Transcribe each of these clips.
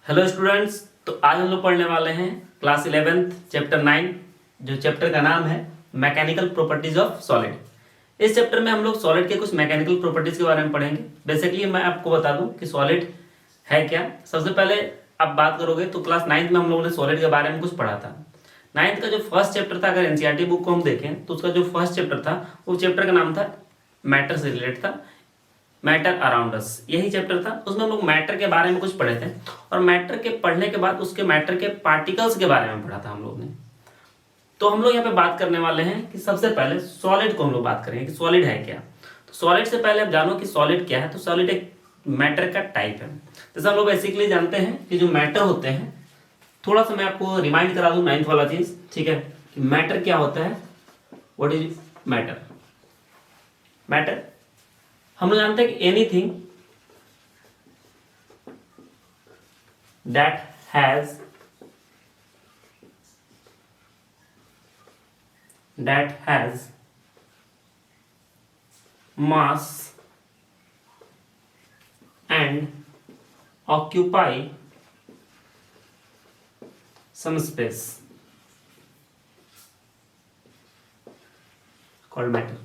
Hello students. तो आज हम लोग पढ़ने वाले हैं क्लास 11th चैप्टर 9, जो चैप्टर का नाम है मैकेनिकल प्रॉपर्टीज ऑफ सॉलिड। इस चैप्टर में हम लोग सॉलिड के कुछ मैकेनिकल प्रॉपर्टीज के बारे में पढ़ेंगे। बेसिकली मैं आपको बता दूं कि सॉलिड है क्या। सबसे पहले आप बात करोगे तो क्लास 9th में हम लोगों ने सॉलिड के बारे में कुछ पढ़ा था। 9th का जो फर्स्ट चैप्टर था, अगर एनसीईआरटी बुक को हम देखें तो उसका जो फर्स्ट चैप्टर था वो चैप्टर का नाम था मैटर से रिलेटेड था, मैटर अराउंड अस, यही चैप्टर था। उसमें हम लोग मैटर के बारे में कुछ पढ़े थे और मैटर के पढ़ने के बाद उसके मैटर के पार्टिकल्स के बारे में पढ़ा था हम लोग ने। तो हम लोग यहाँ पे बात करने वाले हैं कि सबसे पहले सॉलिड को हम लोग बात करेंगे कि सॉलिड है क्या। तो सॉलिड से पहले आप जानो कि सॉलिड क्या है। तो सॉलिड एक मैटर का टाइप है। जैसे हम लोग बेसिकली जानते हैं कि जो मैटर होते हैं, थोड़ा सा मैं आपको रिमाइंड करा दूं 9th वाला चीज, ठीक है, कि मैटर क्या होता है। What is matter? मैटर हम लोग जानते हैं कि anything that has mass and occupy some space called matter।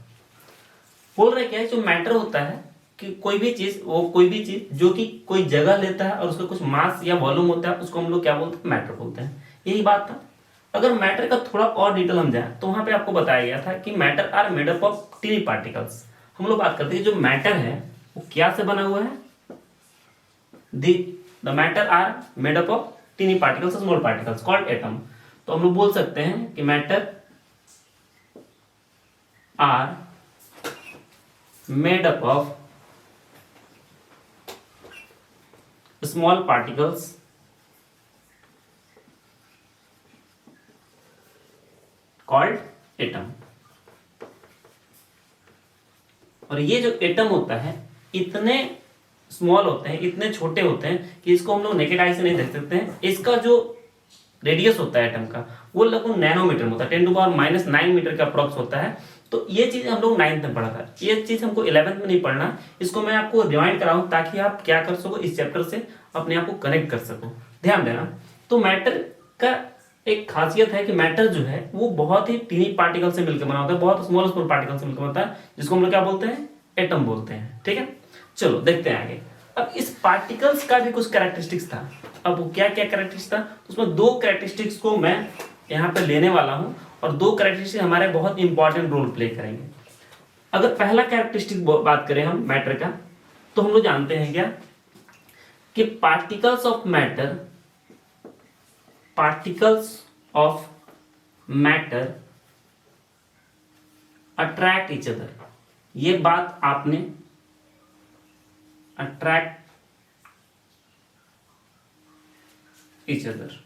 बोल रहे क्या है, जो मैटर होता है कि कोई भी चीज जो कि कोई जगह लेता है और उसका कुछ मास या वॉल्यूम होता है, उसको हम लोग क्या बोलते हैं? मैटर बोलते हैं। यही बात था। अगर मैटर का थोड़ा और डिटेल हम जाए तो वहां पे आपको बताया गया था कि matter are made up of tiny particles. हम लोग बात करते हैं जो मैटर है वो क्या से बना हुआ है। The matter are made up of tiny particles, small particles called atom. तो हम लोग बोल सकते हैं कि matter are made up of small particles called atom। और ये जो एटम होता है इतने स्मॉल होते हैं, इतने छोटे होते हैं कि इसको हम लोग नेकेड आई से नहीं देख सकते हैं। इसका जो रेडियस होता है एटम का वो लगभग नैनोमीटर में होता है, 10⁻⁹ मीटर का अप्रॉक्स होता है। तो ये चीज हम लोग 9th में पढ़ा था, ये चीज हमको 11th में नहीं पढ़ना। इसको मैं आपको रिमाइंड कराऊं ताकि आप क्या कर सको, इस चैप्टर से अपने आप को कनेक्ट कर सको। ध्यान देना। तो मैटर का एक खासियत है कि मैटर जो है वो बहुत ही टीनी पार्टिकल से मिलकर बना होता है, बहुत स्मॉल स्मॉल पार्टिकल से मिलकर बनता है, जिसको हम लोग क्या बोलते हैं? एटम बोलते हैं। ठीक है, चलो देखते हैं आगे। अब इस पार्टिकल्स का भी कुछ कैरेक्टरिस्टिक्स था। अब वो क्या क्या कैरेक्टरिस्टिक्स था, उसमें दो कैरेक्टरिस्टिक्स को मैं यहाँ पे लेने वाला हूं और दो कैरेक्टरिस्टिक हमारे बहुत इंपॉर्टेंट रोल प्ले करेंगे। अगर पहला कैरेक्टरिस्टिक बात करें हम मैटर का, तो हम लोग जानते हैं क्या कि particles of matter attract each other. ये बात आपने अट्रैक्ट ईच अदर,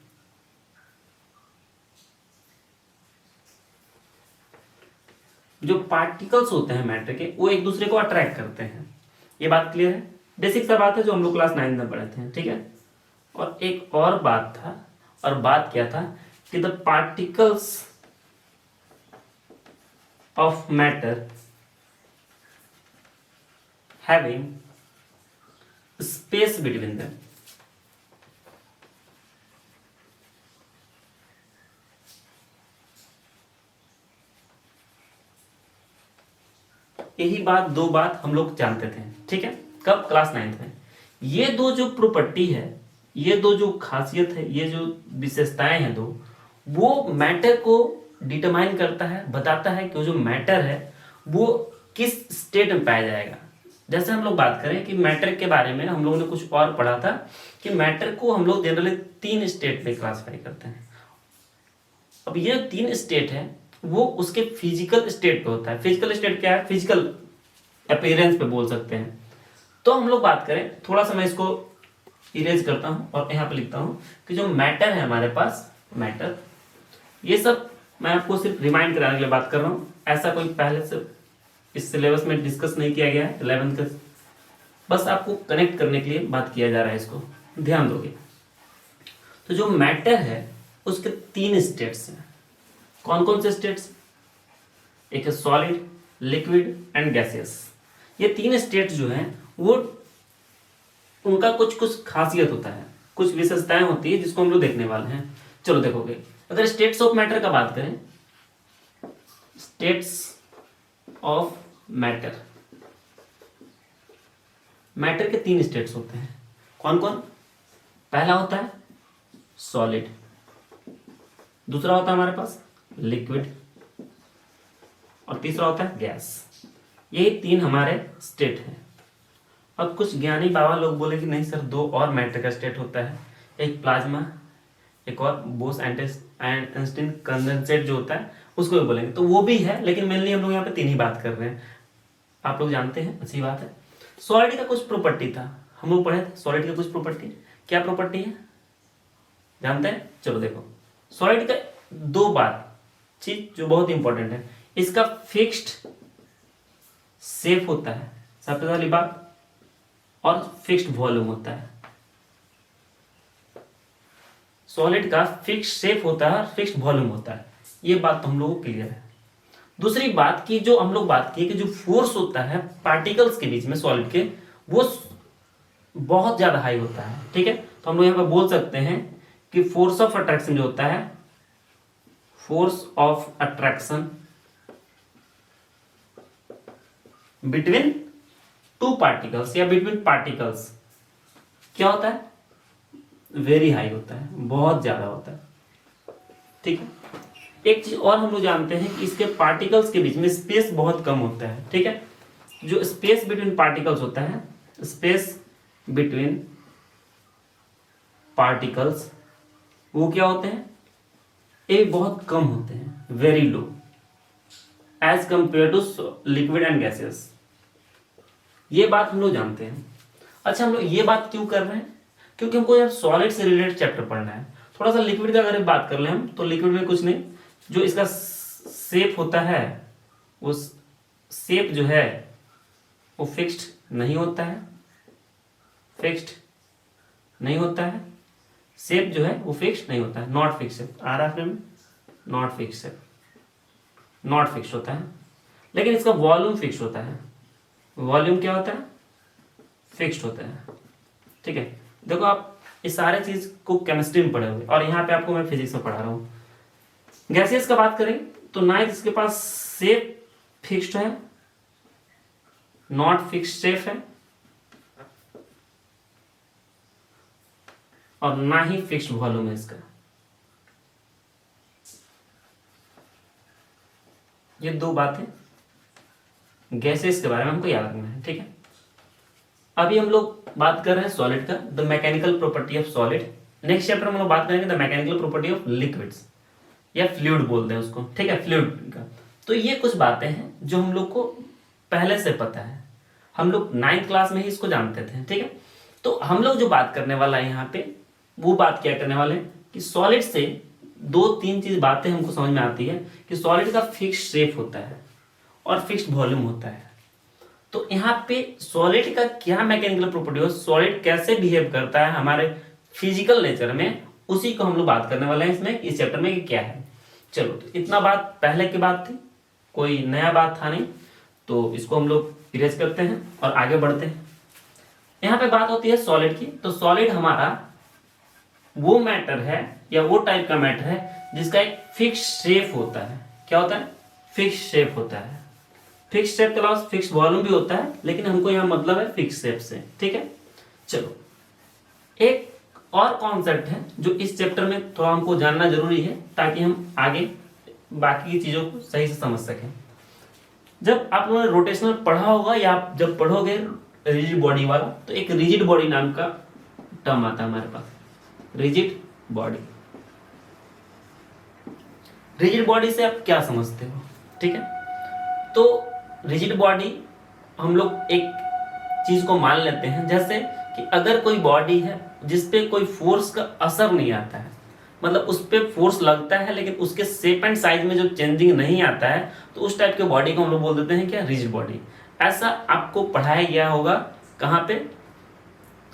जो पार्टिकल्स होते हैं मैटर के वो एक दूसरे को अट्रैक्ट करते हैं। ये बात क्लियर है? बेसिक सा बात है जो हम लोग क्लास 9 में पढ़े थे। ठीक है, और एक और बात था, और बात क्या था कि the particles of matter having space between them. यही बात, दो बात हम लोग जानते थे। ठीक है, कब? क्लास 9th में। ये दो जो प्रॉपर्टी है, ये दो जो खासियत है, ये जो विशेषताएं हैं दो, वो मैटर को डिटरमाइन करता है, बताता है कि जो मैटर है वो किस स्टेट में पाया जाएगा। जैसे हम लोग बात करें कि मैटर के बारे में हम लोगों ने कुछ और पढ़ा था कि मैटर को हम लोग जनरली 3 स्टेट में क्लासिफाई करते हैं। अब ये 3 स्टेट है वो उसके फिजिकल स्टेट पे होता है। फिजिकल स्टेट क्या है? फिजिकल अपीयरेंस पे बोल सकते हैं। तो हम लोग बात करें, थोड़ा सा मैं इसको इरेज करता हूं और यहां पे लिखता हूं कि जो मैटर है हमारे पास, मैटर, ये सब मैं आपको सिर्फ रिमाइंड कराने के लिए बात कर रहा हूं। ऐसा कोई पहले से इस सिलेबस में डिस्कस नहीं किया गया है 11th का, बस आपको कनेक्ट करने के लिए बात किया जा रहा है, इसको ध्यान दोगे। तो जो मैटर है उसके 3 स्टेट्स हैं। कौन कौन से स्टेट्स? एक है सॉलिड, लिक्विड एंड गैसियस। ये 3 स्टेट्स जो हैं वो उनका कुछ कुछ खासियत होता है। कुछ विशेषताएं होती है जिसको हम लोग देखने वाले हैं। चलो देखोगे, अगर स्टेट्स ऑफ मैटर का बात करें, स्टेट्स ऑफ मैटर, मैटर के 3 स्टेट्स होते हैं। कौन कौन? पहला होता है सॉलिड, दूसरा होता है हमारे पास लिक्विड, और तीसरा होता है गैस। यही 3 हमारे स्टेट हैं। अब कुछ ज्ञानी बाबा लोग बोले कि नहीं सर, 2 और मैटर का स्टेट होता है, एक प्लाज्मा, एक और बोस आइंस्टीन कंडेंसेट जो होता है उसको भी बोलेंगे, तो वो भी है, लेकिन मेनली हम लोग यहाँ पे 3 ही बात कर रहे हैं। आप लोग जानते हैं, अच्छी बात है। सॉलिड का कुछ प्रॉपर्टी था, हम लोग पढ़े थे सॉलिड का कुछ प्रॉपर्टी। क्या प्रॉपर्टी है जानते हैं? चलो देखो, सॉलिड का 2 बात चीज जो बहुत इंपॉर्टेंट है, इसका फिक्स्ड शेप होता है सबसे पहली बात, और फिक्स्ड वॉल्यूम होता है। सॉलिड का फिक्स्ड शेप होता है और फिक्स्ड वॉल्यूम होता है, ये बात तो हम लोगों को क्लियर है। दूसरी बात की जो हम लोग बात की कि जो फोर्स होता है पार्टिकल्स के बीच में सॉलिड के, वो बहुत ज्यादा हाई होता है। ठीक है, तो हम लोग यहाँ पे बोल सकते हैं कि फोर्स ऑफ अट्रैक्शन जो होता है, force of attraction between 2 particles या बिटवीन पार्टिकल्स क्या होता है? वेरी हाई होता है, बहुत ज्यादा होता है। ठीक है, एक चीज और हम लोग जानते हैं कि इसके पार्टिकल्स के बीच में स्पेस बहुत कम होता है। ठीक है, जो स्पेस बिटवीन पार्टिकल्स होता है, स्पेस बिटवीन पार्टिकल्स, वो क्या होते हैं? ये बहुत कम होते हैं, very low as compare to liquid and gases. ये बात हम लोग जानते हैं। अच्छा, हम लोग ये बात क्यों कर रहे हैं? क्योंकि हमको यार सॉलिड से रिलेटेड चैप्टर पढ़ना है। थोड़ा सा लिक्विड का अगर बात कर ले हम, तो लिक्विड में कुछ नहीं, जो इसका शेप होता है, वो शेप जो है वो फिक्स्ड नहीं होता है, फिक्स्ड नहीं होता है, शेप जो है वो फिक्स्ड नहीं होता है, नॉट फिक्स शेप। आ रहा है, not fix shape, not fix होता है। लेकिन इसका वॉल्यूम फिक्स होता है। वॉल्यूम क्या होता है? फिक्स्ड होता है। ठीक है, देखो आप इस सारे चीज को केमिस्ट्री में पढ़े हुए, और यहाँ पे आपको मैं फिजिक्स में पढ़ा रहा हूँ। गैसेस का बात करें तो ना इसके पास शेप फिक्स्ड है, नॉट फिक्स्ड शेप है, और ना ही फिक्स्ड वॉल्यूम है इसका। ये 2 बातें गैसेस के बारे में हमको याद रखना है। ठीक है, अभी हम लोग बात कर रहे हैं सॉलिड का, the mechanical property of solid. Next chapter में हम लोग बात करेंगे the mechanical property of liquids, या फ्लूइड बोलते हैं उसको। ठीक है, फ्लूइड का। तो ये कुछ बातें हैं जो हम लोग को पहले से पता है, हम लोग 9th क्लास में ही इसको जानते थे। ठीक है, तो हम लोग जो बात करने वाला है यहाँ पे, वो बात क्या करने वाले हैं कि सॉलिड से 2-3 चीज बातें हमको समझ में आती है कि सॉलिड का फिक्स्ड शेप होता है और फिक्स्ड वॉल्यूम होता है। तो यहाँ पे सॉलिड का क्या मैकेनिकल प्रॉपर्टी हो, सॉलिड कैसे बिहेव करता है हमारे फिजिकल नेचर में, उसी को हम लोग बात करने वाले हैं इसमें, इस चैप्टर में कि क्या है। चलो, तो इतना बात पहले की बात थी, कोई नया बात था नहीं, तो इसको हम लोग इरेज करते हैं और आगे बढ़ते हैं। यहाँ पे बात होती है सॉलिड की। तो सॉलिड हमारा वो मैटर है या वो टाइप का मैटर है जिसका एक फिक्स शेप होता है। क्या होता है? फिक्स शेप होता है। फिक्स शेप के अलावा फिक्स वॉल्यूम भी होता है, लेकिन हमको यहाँ मतलब है फिक्स शेप से। ठीक है, चलो एक और कॉन्सेप्ट है जो इस चैप्टर में थोड़ा हमको जानना जरूरी है, ताकि हम आगे बाकी की चीजों को सही से समझ सकें। जब आप लोगों ने रोटेशनल पढ़ा होगा या आप जब पढ़ोगे रिजिड बॉडी वाला, तो एक रिजिड बॉडी नाम का टर्म आता है हमारे पास, रिजिड बॉडी। रिजिड बॉडी से आप क्या समझते हो? ठीक है, तो रिजिड बॉडी हम लोग एक चीज को मान लेते हैं, जैसे कि अगर कोई बॉडी है जिसपे कोई फोर्स का असर नहीं आता है, मतलब उस पे फोर्स लगता है लेकिन उसके शेप एंड साइज में जो चेंजिंग नहीं आता है, तो उस टाइप के बॉडी को हम लोग बोल देते हैं क्या? Rigid body. ऐसा आपको पढ़ाया गया होगा कहाँ पे?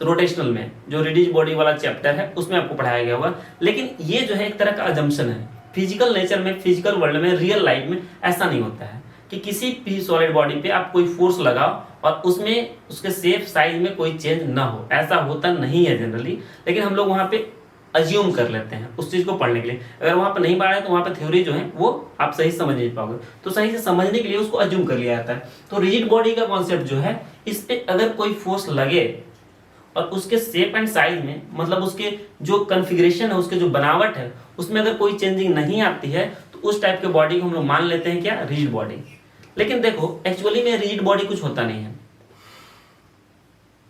रोटेशनल में, जो रिजिड बॉडी वाला चैप्टर है उसमें आपको पढ़ाया गया होगा। लेकिन ये जो है एक तरह का अजम्पशन है। फिजिकल नेचर में, फिजिकल वर्ल्ड में, रियल लाइफ में ऐसा नहीं होता है कि किसी भी सॉलिड बॉडी पे आप कोई फोर्स लगाओ और उसमें उसके शेप साइज में कोई चेंज ना हो, ऐसा होता नहीं है जनरली, लेकिन हम लोग वहां पे अज्यूम कर लेते हैं उस चीज को पढ़ने के लिए। अगर वहां पर नहीं पढ़ा है तो वहां पर थ्योरी जो है वो आप सही समझ नहीं पाओगे, तो सही से समझने के लिए उसको अज्यूम कर लिया जाता है। तो रिजिड बॉडी का कॉन्सेप्ट जो है, इस पे अगर कोई फोर्स लगे और उसके शेप एंड साइज में, मतलब उसके जो कॉन्फ़िगरेशन है, उसके जो बनावट है, उसमें अगर कोई चेंजिंग नहीं आती है, तो उस टाइप के बॉडी को हम लोग मान लेते हैं क्या, रिजिड बॉडी। लेकिन देखो एक्चुअली में रिजिड बॉडी कुछ होता नहीं है।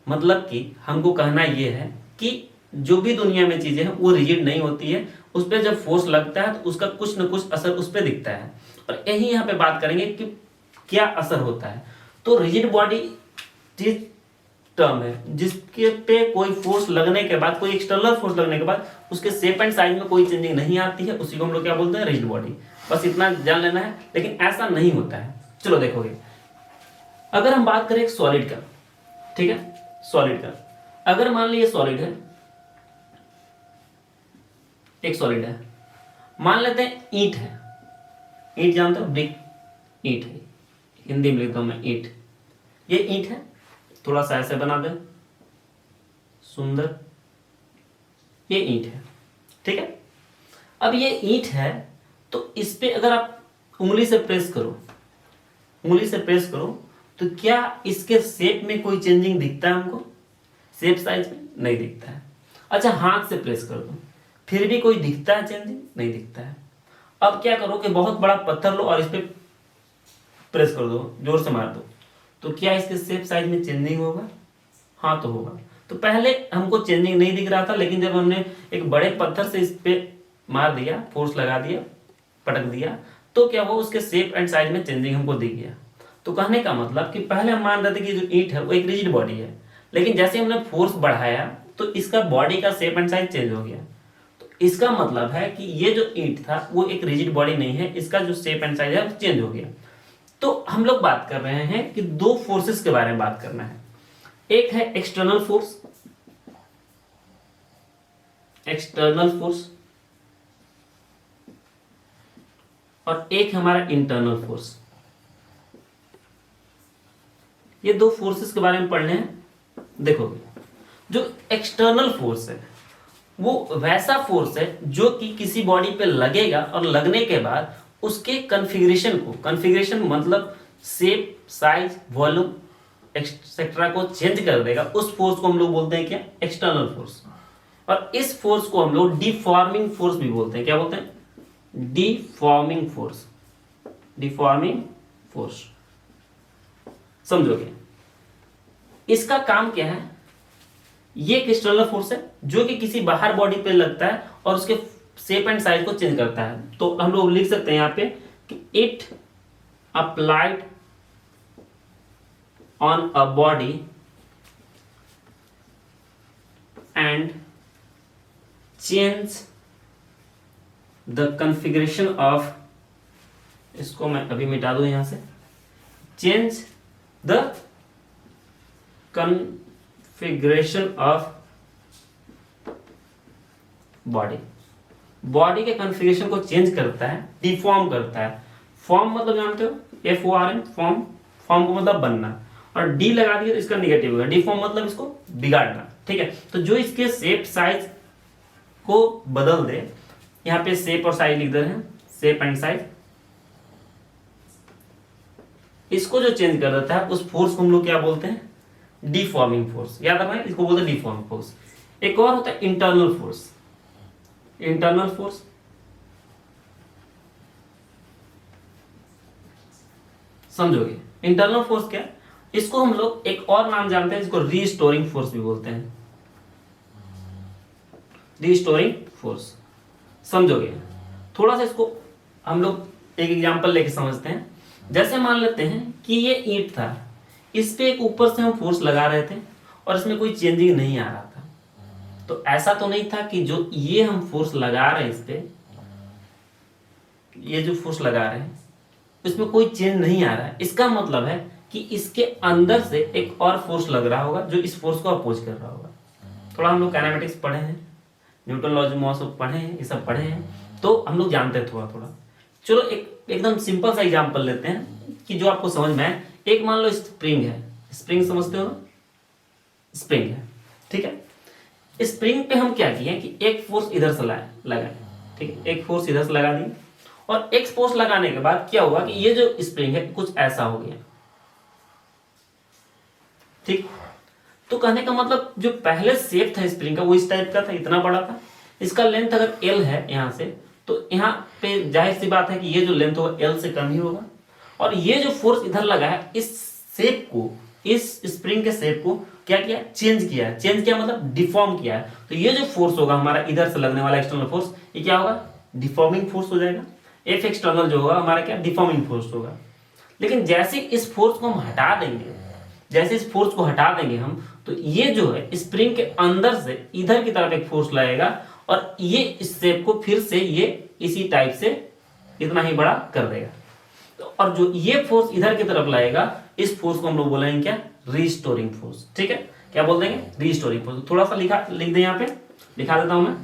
मतलब कि हमको कहना यह है कि जो भी दुनिया में चीजें हैं वो रिजिड नहीं होती है, उस पर जब फोर्स लगता है तो उसका कुछ न कुछ असर उस पर दिखता है। और यही यहाँ पे बात करेंगे कि क्या असर होता है। तो रिजिड बॉडी टर्म है जिसके पे कोई फोर्स लगने के बाद, कोई एक्सटर्नल फोर्स लगने के बाद उसके शेप एंड साइज में कोई चेंजिंग नहीं आती है, उसी को हम लोग क्या बोलते हैं, रिजिड बॉडी। बस इतना जान लेना है, लेकिन ऐसा नहीं होता है। चलो देखोगे, अगर हम बात करें एक सॉलिड का, ठीक है, सॉलिड का, अगर मान लीजिए सॉलिड है, एक सॉलिड है, मान लेते हैं ईंट है, ईंट जानते हो, ब्रिक, ईंट है, हिंदी में लिखता हूं मैं ईंट। ये ईंट है, थोड़ा सा ऐसे बना दे, सुंदर, ये ईंट है, ठीक है। अब ये ईंट है, तो इस पे अगर आप उंगली से प्रेस करो, उंगली से प्रेस करो, तो क्या इसके शेप में कोई चेंजिंग दिखता है हमको, शेप साइज में? नहीं दिखता है। अच्छा, हाथ से प्रेस कर दो, फिर भी कोई दिखता है चेंजिंग? नहीं दिखता है। अब क्या करो कि बहुत बड़ा पत्थर लो और इस पे प्रेस कर दो, जोर से मार दो, तो क्या इसके शेप साइज में चेंजिंग होगा? हाँ, तो होगा। तो पहले हमको चेंजिंग नहीं दिख रहा था, लेकिन जब हमने एक बड़े पत्थर से इस पे मार दिया, फोर्स लगा दिया, पटक दिया, तो क्या हुआ, उसके शेप एंड साइज में चेंजिंग हमको दिख गया। तो कहने का मतलब कि पहले हम मान रहे थे कि जो ईंट है वो एक रिजिड बॉडी है, लेकिन जैसे हमने फोर्स बढ़ाया तो इसका बॉडी का शेप एंड साइज चेंज हो गया। तो इसका मतलब है कि ये जो ईंट था वो एक रिजिड बॉडी नहीं है, इसका जो शेप एंड साइज है वो चेंज हो गया। तो हम लोग बात कर रहे हैं कि दो फोर्सेस के बारे में बात करना है। एक है एक्सटर्नल फोर्स, एक्सटर्नल फोर्स, और एक हमारा इंटरनल फोर्स। ये दो फोर्सेस के बारे में पढ़ने हैं। देखो, जो एक्सटर्नल फोर्स है वो वैसा फोर्स है जो कि किसी बॉडी पे लगेगा और लगने के बाद उसके कॉन्फ़िगरेशन को, कॉन्फ़िगरेशन मतलब शेप, साइज, वॉल्यूम एक्सेट्रा को चेंज कर देगा। उस फोर्स को हम लोग बोलते हैं क्या, एक्सटर्नल फोर्स। और इस फोर्स को हम लोग डिफॉर्मिंग फोर्स भी बोलते हैं। क्या बोलते हैं? Deforming force, deforming force. समझोगे? इसका काम क्या है? ये एक एक्सटर्नल फोर्स है जो कि किसी बाहर बॉडी पे लगता है और उसके शेप एंड साइज को चेंज करता है। तो हम लोग लिख सकते हैं यहां पे कि it applied on a body and change the configuration of, इसको मैं अभी मिटा दूं यहां से, change the configuration of body. Body के कॉन्फ़िगरेशन को चेंज करता है, डिफॉर्म करता है। फॉर्म मतलब जानते हो, FORM, फॉर्म, फॉर्म को मतलब बनना, और डी लगा दिया तो इसका निगेटिव होगा। डिफॉर्म मतलब इसको बिगाड़ना, ठीक है। तो जो इसके शेप साइज को बदल दे, यहां पे शेप और साइज लिख दे रहे हैं, शेप एंड साइज, इसको जो चेंज कर देता है उस फोर्स को हम लोग क्या बोलते हैं, डिफॉर्मिंग फोर्स। याद रखना है, इसको बोलते हैं डिफॉर्मिंग फोर्स। एक और होता है इंटरनल फोर्स, इंटरनल फोर्स। समझोगे इंटरनल फोर्स क्या? इसको हम लोग एक और नाम जानते हैं, इसको रीस्टोरिंग फोर्स भी बोलते हैं, रीस्टोरिंग फोर्स। समझोगे? थोड़ा सा इसको हम लोग एक एग्जांपल लेके समझते हैं। जैसे मान लेते हैं कि ये ईंट था, इस पे एक ऊपर से हम फोर्स लगा रहे थे और इसमें कोई चेंजिंग नहीं आ रहा था। तो ऐसा तो नहीं था कि जो ये हम फोर्स लगा रहे हैं इस पे, ये जो फोर्स लगा रहे हैं इसमें कोई चेंज नहीं आ रहा है। इसका मतलब है कि इसके अंदर से एक और फोर्स लग रहा होगा जो इस फोर्स को अपोज कर रहा होगा। थोड़ा हम लोग काइनेमेटिक्स पढ़े हैं, न्यूटन लॉज मॉस पढ़े हैं, ये सब पढ़े हैं, तो हम लोग जानते हैं थोड़ा थोड़ा। चलो एकदम सिंपल सा एग्जांपल लेते हैं कि जो आपको समझ में आए। एक मान लो स्प्रिंग है, स्प्रिंग समझते हो ना, स्प्रिंग है, ठीक है। स्प्रिंग पे हम क्या किए कि एक फोर्स इधर से लगाए, ठीक है, एक फोर्स इधर से लगा दिए, और एक फोर्स लगाने के बाद क्या हुआ कि ये जो स्प्रिंग है कुछ ऐसा हो गया, ठीक। तो कहने का मतलब जो पहले शेप था स्प्रिंग का वो इस टाइप का था, इतना बड़ा था, इसका लेंथ अगर एल है यहां से, तो यहाँ पे जाहिर सी बात है कि ये जो लेंथ होगा एल से कम ही होगा, और ये जो फोर्स इधर लगा है इस शेप को, इस स्प्रिंग के शेप को क्या किया, चेंज किया है। चेंज किया मतलब डिफॉर्म किया है। तो ये जो फोर्स होगा हमारा इधर से लगने वाला एक्सटर्नल फोर्स, ये क्या होगा, डिफॉर्मिंग फोर्स हो जाएगा। एफ एक्सटर्नल जो होगा हमारा क्या, डिफॉर्मिंग फोर्स होगा। लेकिन जैसे इस फोर्स को हम हटा देंगे, जैसे इस फोर्स को हटा देंगे हम, तो ये जो है स्प्रिंग के अंदर से इधर की तरफ एक फोर्स लगेगा, और ये इस शेप को फिर से ये इसी टाइप से इतना ही बड़ा कर देगा। तो और जो ये फोर्स इधर की तरफ लाएगा, इस फोर्स को हम लोग बोलेंगे क्या, रिस्टोरिंग फोर्स, ठीक है। क्या बोल देंगे, रिस्टोरिंग फोर्स। थोड़ा सा लिख दें, यहां पे लिखा देता हूं मैं,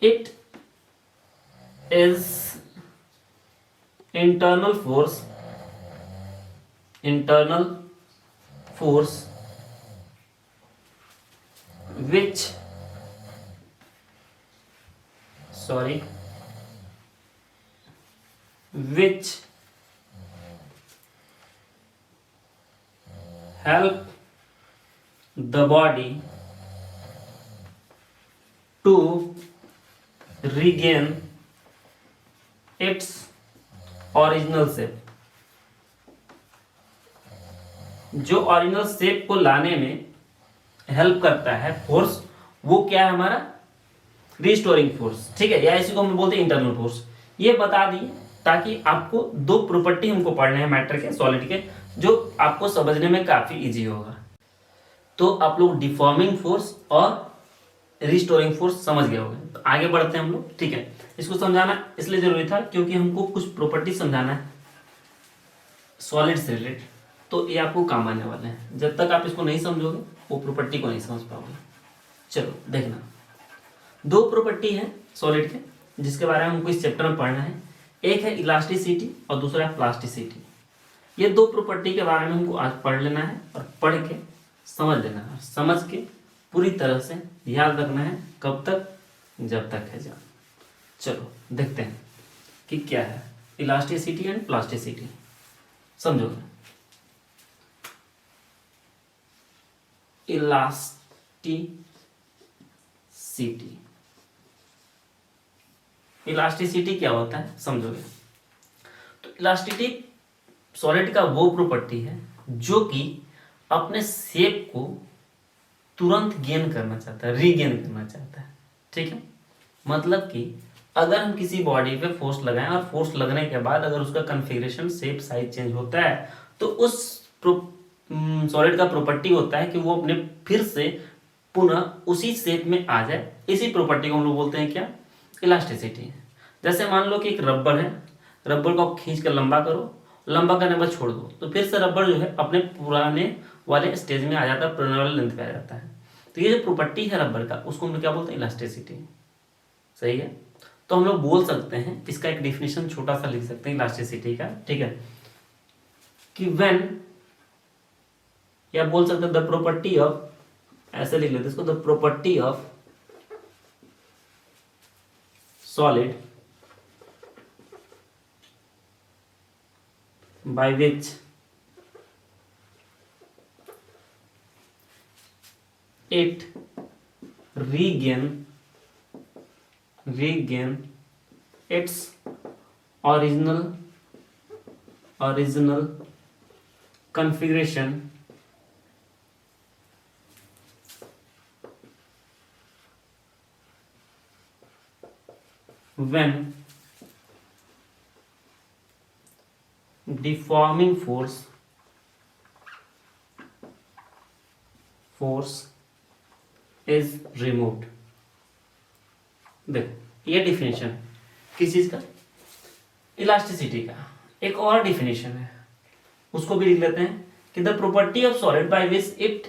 it is internal force which help the body to regain its original shape। जो ओरिजिनल शेप को लाने में हेल्प करता है फोर्स, वो क्या है हमारा, रिस्टोरिंग फोर्स, ठीक है, या इसी को हम बोलते हैं इंटरनल फोर्स। ये बता दिए ताकि आपको दो प्रॉपर्टी हमको पढ़ने हैं मैटर के, सॉलिड के, जो आपको समझने में काफी इजी होगा। तो आप लोग डिफॉर्मिंग फोर्स और रिस्टोरिंग फोर्स समझ गए होंगे। तो आगे बढ़ते हैं हम लोग, ठीक है। इसको समझाना इसलिए जरूरी था क्योंकि हमको कुछ प्रॉपर्टी समझाना है सॉलिड से रिलेटेड, तो ये आपको काम आने वाले हैं। जब तक आप इसको नहीं समझोगे वो प्रॉपर्टी को नहीं समझ पाओगे। चलो देखना, दो प्रॉपर्टी है सॉलिड के जिसके बारे में हमको इस चैप्टर में पढ़ना है। एक है इलास्टिसिटी और दूसरा है प्लास्टिसिटी। ये दो प्रॉपर्टी के बारे में हमको आज पढ़ लेना है और पढ़ के समझ लेना है, समझ के पूरी तरह से याद रखना है। कब तक, जब तक है जान। चलो देखते हैं कि क्या है इलास्टिसिटी एंड प्लास्टिसिटी, समझोगे। इलास्टिसिटी क्या होता है समझोगे। तो इलास्टिसिटी सॉलिड का वो प्रॉपर्टी है जो कि अपने शेप को तुरंत गेन करना चाहता है, रीगेन करना चाहता है, ठीक है। मतलब कि अगर हम किसी बॉडी पे फोर्स लगाएं और फोर्स लगने के बाद अगर उसका कॉन्फ़िगरेशन, शेप, साइज चेंज होता है, तो उस सॉलिड का प्रॉपर्टी होता है कि वो अपने फिर से पुनः उसी शेप में आ जाए। इसी प्रॉपर्टी को हम लोग बोलते हैं क्या, इलास्टिसिटी। जैसे मान लो कि एक रबर है, रबर को खींच कर लंबा करो, लंबा करने के बाद छोड़ दो, तो फिर से रबर जो है अपने पुराने वाले स्टेज में आ जाता है, पुराने वाले लेंथ पे आ जाता है। तो ये जो प्रॉपर्टी है रबर का, उसको हम क्या बोलते हैं, इलास्टिसिटी। सही है। तो हम लोग बोल सकते हैं, इसका एक डिफिनेशन छोटा सा लिख सकते हैं इलास्टिसिटी का, ठीक है, कि व्हेन, या बोल सकते हैं द प्रॉपर्टी ऑफ, ऐसे लिख लेते इसको, the property of solid by which it regain its original configuration when deforming force is removed। देखो ये डिफिनेशन किस चीज का, इलास्टिसिटी का। एक और डिफिनेशन है, उसको भी लिख लेते हैं कि the property of solid by which it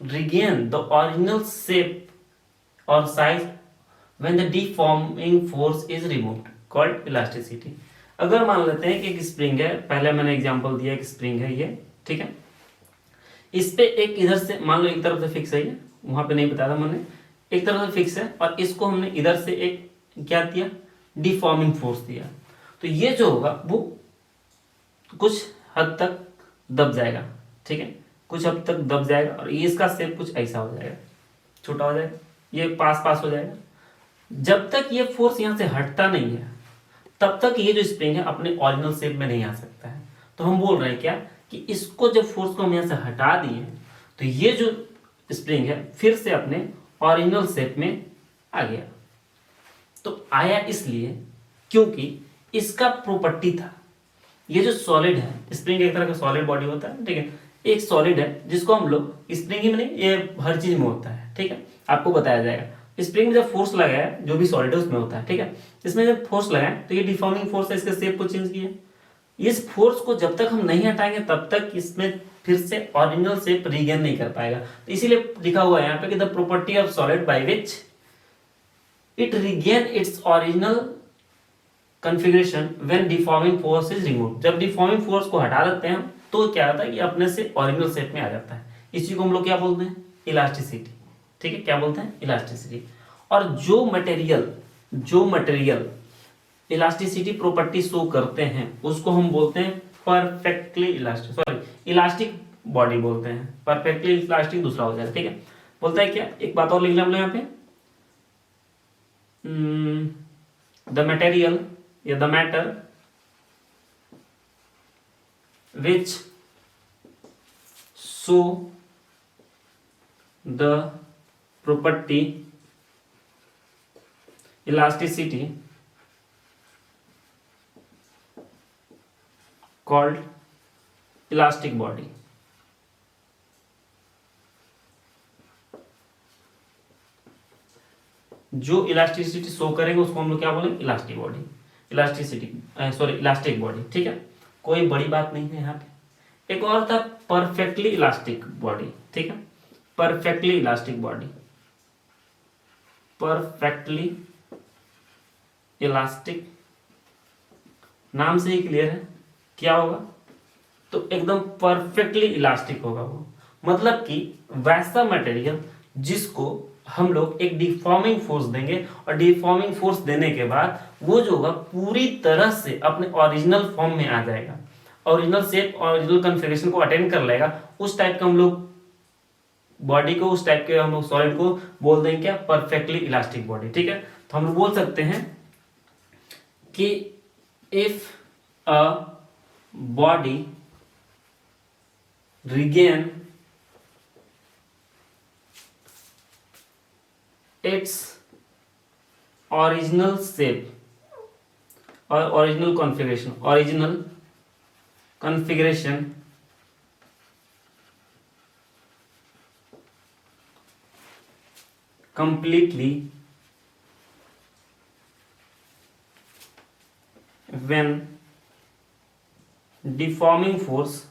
regain the original shape और size when the deforming force is removed called elasticity. अगर मान लेते हैं कि एक स्प्रिंग है, पहले मैंने एग्जांपल दिया, एक स्प्रिंग है ये, ठीक है, इस पे एक इधर से मान लो एक तरफ से फिक्स है, ये वहां पे नहीं बताया था मैंने, एक तरफ से फिक्स है और इसको हमने इधर से एक क्या दिया, डिफॉर्मिंग फोर्स दिया। तो ये जो होगा वो कुछ हद तक दब जाएगा, ठीक है, कुछ हद तक दब जाएगा और ये इसका शेप कुछ ऐसा हो जाएगा, छोटा हो जाएगा, ये पास पास हो जाएगा। जब तक ये फोर्स यहाँ से हटता नहीं है तब तक ये जो स्प्रिंग है अपने ओरिजिनल शेप में नहीं आ सकता है। तो हम बोल रहे हैं क्या कि इसको जब फोर्स को हम यहाँ से हटा दिए तो ये जो स्प्रिंग है फिर से अपने ओरिजिनल शेप में आ गया। तो आया इसलिए क्योंकि इसका प्रॉपर्टी था, ये जो सॉलिड है, स्प्रिंग एक तरह का सॉलिड बॉडी होता है, ठीक है, एक सॉलिड है जिसको हम लोग, स्प्रिंग ही में नहीं, ये हर चीज में होता है, ठीक है, आपको बताया जाएगा। स्प्रिंग में जब फोर्स लगाया जो भी सॉलिड है उसमें होता है, ठीक है, इसमें जब फोर्स लगाया तो ये डिफॉर्मिंग फोर्स है, इसके शेप को चेंज किया। इस फोर्स को जब तक हम नहीं हटाएंगे तब तक इसमें फिर से ओरिजिनल शेप रीगेन नहीं कर पाएगा। तो इसीलिए लिखा हुआ है यहाँ पे कि the property of solid by which it regain its original configuration when deforming force is removed. जब डिफॉर्मिंग फोर्स को हटा देते हैं तो क्या होता है कि अपने से ओरिजिनल शेप में आ जाता है। इसी को हम लोग क्या बोलते हैं, इलास्टिसिटी, ठीक है, क्या बोलते हैं, इलास्टिसिटी। और जो मटेरियल इलास्टिसिटी प्रॉपर्टी शो करते हैं उसको हम बोलते हैं परफेक्टली इलास्टिक बॉडी बोलते हैं। परफेक्टली इलास्टिक दूसरा हो जाएगा, ठीक है। बोलता है क्या, एक बात और लिख लें हम लोग यहाँ पे, द मटेरियल या the matter which show the property elasticity called elastic body। जो इलास्टिसिटी शो करेंगे उसको हम लोग क्या बोलेंगे, इलास्टिक बॉडी, इलास्टिक बॉडी, ठीक है, कोई बड़ी बात नहीं है यहाँ पे। एक और था परफेक्टली इलास्टिक बॉडी, ठीक है, perfectly elastic body, perfectly elastic, नाम से ही क्लियर है क्या होगा, तो एकदम परफेक्टली इलास्टिक होगा वो। मतलब कि वैसा मटेरियल जिसको हम लोग एक डिफॉर्मिंग फोर्स देंगे और डिफॉर्मिंग फोर्स देने के बाद वो जो होगा पूरी तरह से अपने ओरिजिनल फॉर्म में आ जाएगा, ओरिजिनल शेप, ओरिजिनल कॉन्फ़िगरेशन को अटेंड कर लेगा। उस टाइप का हम लोग बॉडी को, उस टाइप के हम लोग सॉलिड को बोल देंगे क्या, परफेक्टली इलास्टिक बॉडी, ठीक है। तो हम लोग बोल सकते हैं कि if a body regain its original shape और original configuration completely when deforming force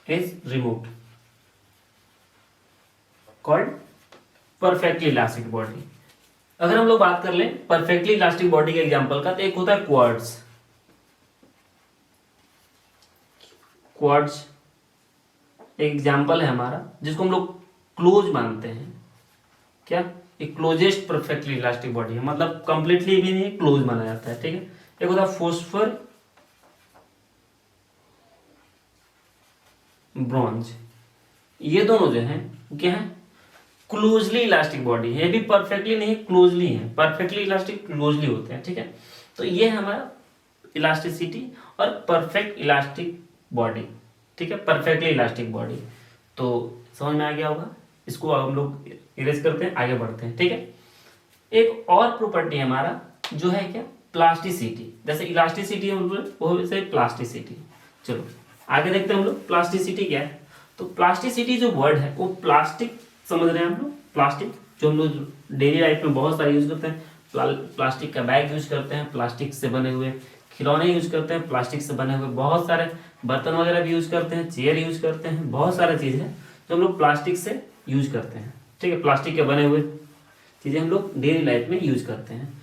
is removed, called perfectly elastic body। अगर हम लोग बात कर लें परफेक्टली इलास्टिक बॉडी के एग्जांपल का, तो एक होता है क्वार्ट्ज। एक एग्जाम्पल है हमारा जिसको हम लोग क्लोज मानते हैं, क्या, एक क्लोजेस्ट परफेक्टली इलास्टिक बॉडी है, मतलब कंप्लीटली भी नहीं, क्लोज माना जाता है, ठीक है। एक होता है फोस्फर ब्रॉन्ज, ये दोनों जो हैं क्या है, क्लोजली इलास्टिक बॉडी है, ये भी परफेक्टली नहीं, क्लोजली है, परफेक्टली इलास्टिक क्लोजली होते हैं, ठीक है। तो ये हमारा इलास्टिसिटी और परफेक्ट इलास्टिक बॉडी, ठीक है, परफेक्टली इलास्टिक बॉडी। तो समझ में आ गया होगा, इसको हम लोग इरेज करते हैं, आगे बढ़ते हैं, ठीक है। एक और प्रॉपर्टी हमारा जो है क्या, प्लास्टिसिटी। जैसे इलास्टिसिटी वो वैसे प्लास्टिसिटी। चलो आगे देखते हैं हम लोग प्लास्टिसिटी क्या है। तो प्लास्टिसिटी जो वर्ड है वो प्लास्टिक समझ रहे हैं हम लोग, प्लास्टिक जो हम लोग डेली लाइफ में बहुत सारे यूज करते हैं, प्लास्टिक का बैग यूज करते हैं, प्लास्टिक से बने हुए खिलौने यूज करते हैं, प्लास्टिक से बने हुए बहुत सारे बर्तन वगैरह भी यूज करते हैं, चेयर यूज करते हैं, बहुत सारे चीज़ है जो हम लोग प्लास्टिक से यूज करते हैं, ठीक है। प्लास्टिक के बने हुए चीज़ें हम लोग डेली लाइफ में यूज करते हैं।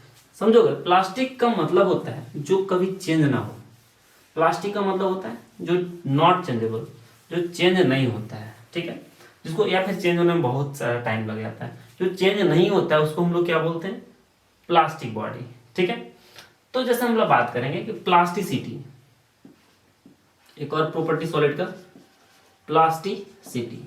समझोगे, प्लास्टिक का मतलब होता है जो कभी चेंज ना हो। प्लास्टिक का मतलब होता है जो नॉट चेंजेबल, जो चेंज नहीं होता है, ठीक है, जिसको या फिर चेंज होने में बहुत सारा टाइम लग जाता है। जो चेंज नहीं होता है उसको हम लोग क्या बोलते हैं, प्लास्टिक बॉडी, ठीक है। तो जैसे हम लोग बात करेंगे कि प्लास्टिसिटी, एक और प्रॉपर्टी सॉलिड का, प्लास्टिसिटी।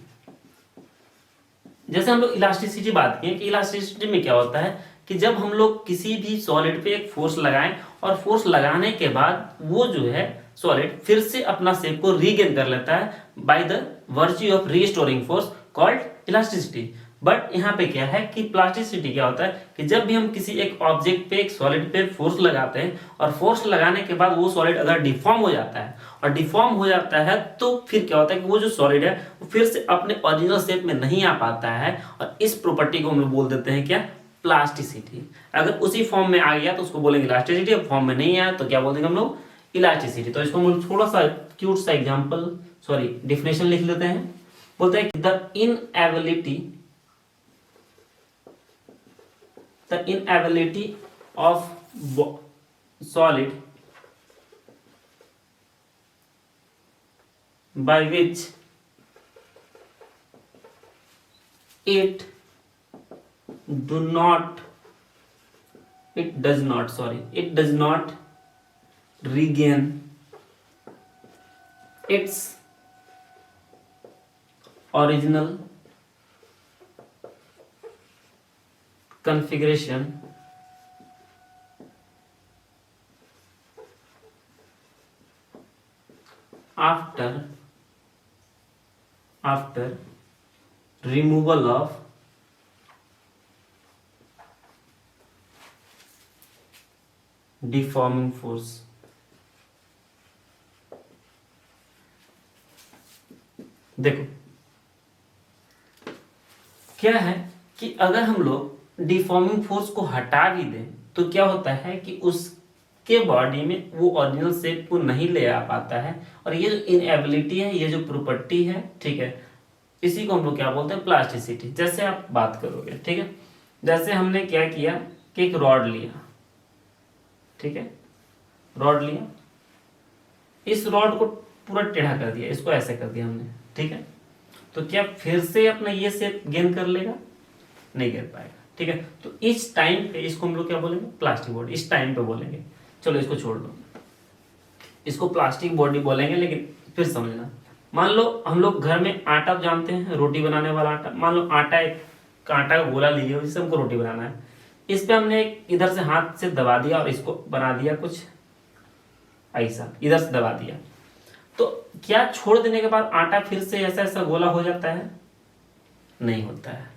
जैसे हम लोग इलास्टिसिटी बात किए कि इलास्टिसिटी में क्या होता है कि जब हम लोग किसी भी सॉलिड पे एक फोर्स लगाएं और फोर्स लगाने के बाद वो जो है सॉलिड फिर से अपना शेप को रीगेन कर लेता है by the virtue of restoring force called elasticity. But यहाँ पे क्या है कि प्लास्टिसिटी क्या होता है कि जब भी हम किसी एक ऑब्जेक्ट पे, एक सॉलिड पे फोर्स लगाते हैं और फोर्स लगाने के बाद वो सॉलिड अगर डिफॉर्म हो जाता है, और डिफॉर्म हो जाता है तो फिर क्या होता है कि वो जो सॉलिड है वो फिर से अपने ओरिजिनल शेप में नहीं आ पाता है, और इस प्रॉपर्टी को हम लोग बोल देते हैं क्या, प्लास्टिसिटी। अगर उसी फॉर्म में आ गया तो उसको बोलेंगे इलास्टिसिटी, फॉर्म में नहीं आया तो क्या बोल देंगे हम लोग, इलास्टिसिटी। तो इसको हम लोग थोड़ा सा क्यूट सा एग्जांपल, सॉरी डिफिनेशन लिख लेते हैं। बोलते हैं कि the inability of solid by which it does not regain its original configuration after removal of deforming force। देखो क्या है कि अगर हम लोग डिफॉर्मिंग फोर्स को हटा भी दें तो क्या होता है कि उसके बॉडी में वो ओरिजिनल शेप को नहीं ले आ पाता है, और ये जो इनएबिलिटी है, ये जो प्रॉपर्टी है, ठीक है, इसी को हम लोग क्या बोलते हैं, प्लास्टिसिटी। जैसे आप बात करोगे, ठीक है, जैसे हमने क्या किया कि एक रॉड लिया, ठीक है, रॉड लिया, इस रॉड को पूरा टेढ़ा कर दिया, इसको ऐसे कर दिया हमने, ठीक है, तो क्या फिर से अपना ये शेप गेन कर लेगा, नहीं कर पाएगा, ठीक है। तो इस टाइम पे इसको हम लोग क्या बोलेंगे, प्लास्टिक बॉडी, इस टाइम पे बोलेंगे। चलो इसको छोड़ दो, इसको प्लास्टिक बॉडी बोलेंगे, लेकिन फिर समझना, मान लो हम लोग घर में आटा जानते हैं, रोटी बनाने वाला आटा, मान लो आटा, एक आटा का गोला लिए जिससे हमको रोटी बनाना है, इस पे हमने एक इधर से हाथ से दबा दिया और इसको बना दिया कुछ ऐसा, इधर से दबा दिया, तो क्या छोड़ देने के बाद आटा फिर से ऐसा ऐसा गोला हो जाता है, नहीं होता है।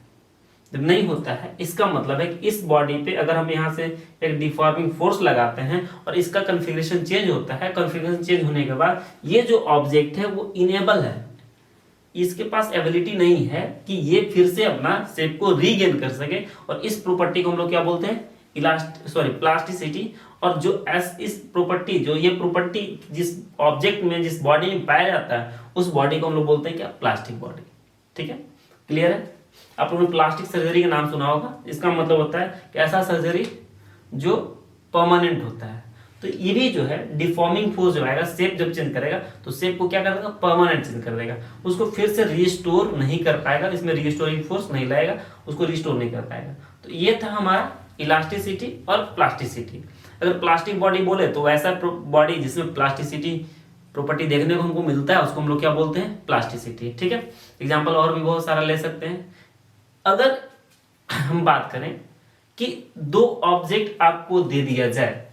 जब नहीं होता है इसका मतलब है कि इस बॉडी पे अगर हम यहाँ से एक डिफॉर्मिंग फोर्स लगाते हैं और इसका कॉन्फ़िगरेशन चेंज होता है, कॉन्फ़िगरेशन चेंज होने के बाद ये जो ऑब्जेक्ट है वो इनेबल है, इसके पास एबिलिटी नहीं है कि ये फिर से अपना शेप को रीगेन कर सके, और इस प्रॉपर्टी को हम लोग क्या बोलते हैं, प्लास्टिसिटी। और जो इस प्रॉपर्टी, जो ये प्रॉपर्टी जिस ऑब्जेक्ट में, जिस बॉडी में पाया जाता है, उस बॉडी को हम लोग बोलते हैं क्या, प्लास्टिक बॉडी, ठीक है, क्लियर है। आप लोगों ने प्लास्टिक सर्जरी का नाम सुना होगा, इसका मतलब होता है कि ऐसा सर्जरी जो परमानेंट होता है। तो ये भी जो है डिफॉर्मिंग फोर्स जो आएगा, शेप जब चेंज करेगा तो शेप को क्या कर देगा, परमानेंट चेंज कर देगा, उसको फिर से रिस्टोर नहीं कर पाएगा, इसमें रिस्टोरिंग फोर्स नहीं लाएगा, उसको रिस्टोर नहीं कर पाएगा। तो ये था हमारा इलास्टिसिटी और प्लास्टिसिटी। अगर प्लास्टिक बॉडी बोले तो वैसा बॉडी जिसमें प्लास्टिसिटी प्रॉपर्टी देखने को हमको मिलता है उसको हम लोग क्या बोलते हैं, प्लास्टिसिटी, ठीक है। एग्जाम्पल और भी बहुत सारा ले सकते हैं। अगर हम बात करें कि दो ऑब्जेक्ट आपको दे दिया जाए,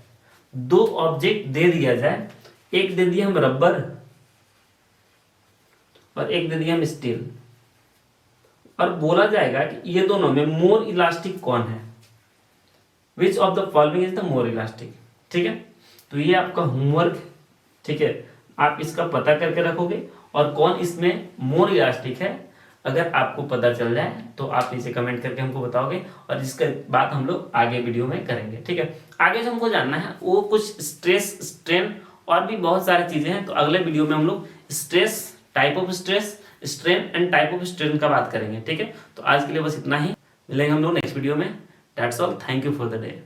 दो ऑब्जेक्ट दे दिया जाए, एक दे दिया हम रबर और एक दे दिया हम स्टील, और बोला जाएगा कि ये दोनों में मोर इलास्टिक कौन है, which of the following is the more elastic, ठीक है। तो ये आपका होमवर्क, ठीक है, आप इसका पता करके रखोगे और कौन इसमें मोर इलास्टिक है। अगर आपको पता चल जाए तो आप नीचे कमेंट करके हमको बताओगे, और इसके बाद हम लोग आगे वीडियो में करेंगे, ठीक है। आगे जो हमको जानना है वो कुछ स्ट्रेस, स्ट्रेन और भी बहुत सारी चीजें हैं, तो अगले वीडियो में हम लोग stress, type of stress, strain and type of strain का बात करेंगे, ठीक है। तो आज के लिए बस इतना ही, मिलेंगे हम लोग नेक्स्ट वीडियो में। That's all, thank you for the day.